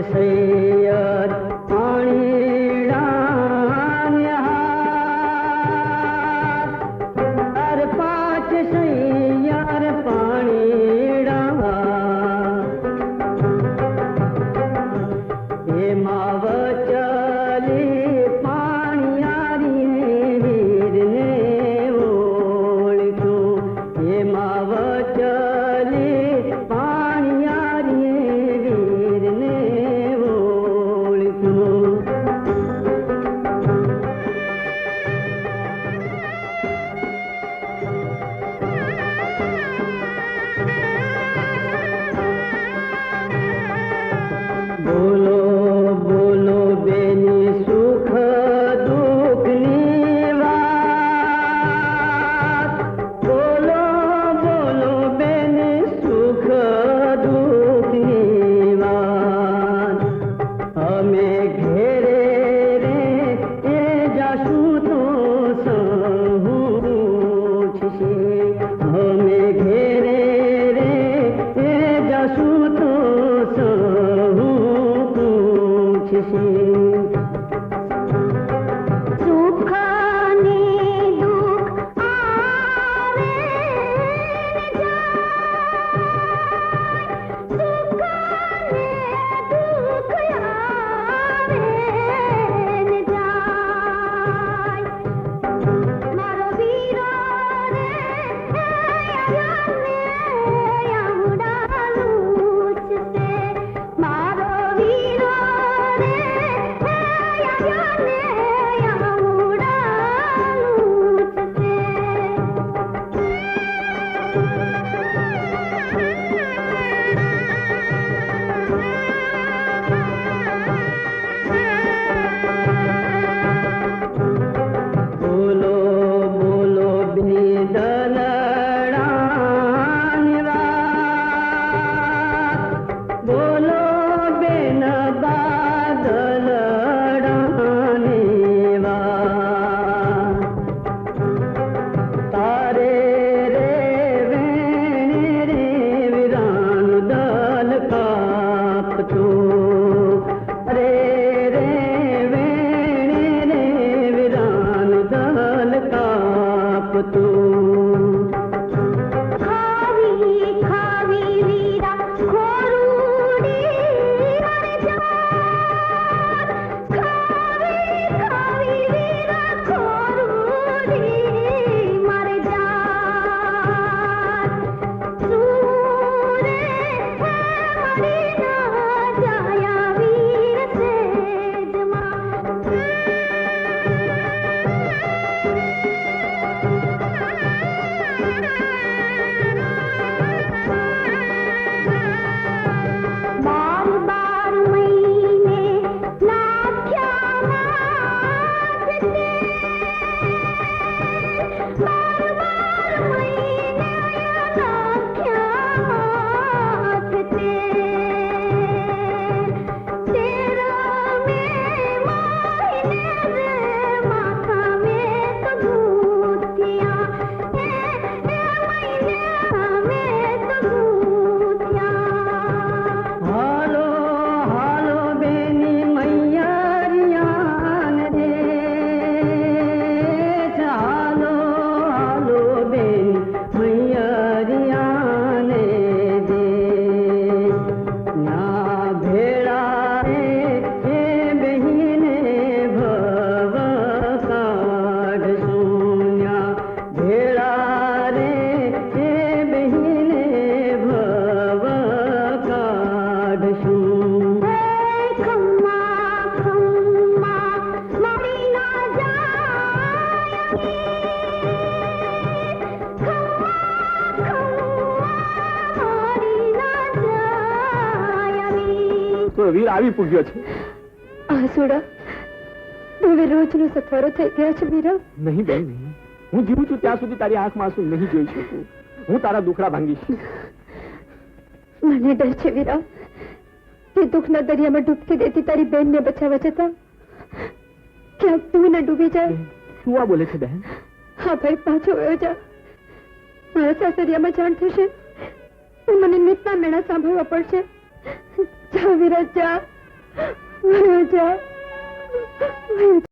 सैयर पानी डान हर 5 सैयर पानी डान ये माव चली पानी वीर ने ओळखो ये माव चली बोलो बोलो बेनी सुख दुख निवास बोलो बोलो बेनी सुख दुख निवास हमें घेरे रे ए जासू तो सहूछ से हमें घेरे रे ए जासू तो सुखाने दुख आवे सुखाने दुख आवे जाय मारो वीरो रे उड़ालूच से मारो वीरो बोलो बोलो बिदल बोलो बेन बादल तारे रे वेणे रे वीरान दल काप तो रे रे वेणे रे वीरान दल काप तो વીર આવી પૂગ્યો છે. આસુડા હવે રોજનો સથવારો થઈ ગયા છે વીરા. નહીં બેન નહીં, હું જીવું છું ત્યાં સુધી તારી આંખમાં આંસુ નહીં જોઈ શકું. હું તારા દુખડા ભાંગીશ. મને ડર છે વીરા કે દુઃખના દરિયામાં ડૂબકી દેતી તારી બેનને બચાવવા જતા ક્યાંક તું ન ડૂબી જાય. શું આ બોલે છે બહેન? હા ભાઈ, પાછો વયો જા. મારા સાસરિયામાં જાણ થશે તો મને નીતના મેળા સાંભળવા પડશે. જા વિરાજ જા. વયો જા. વયો જા.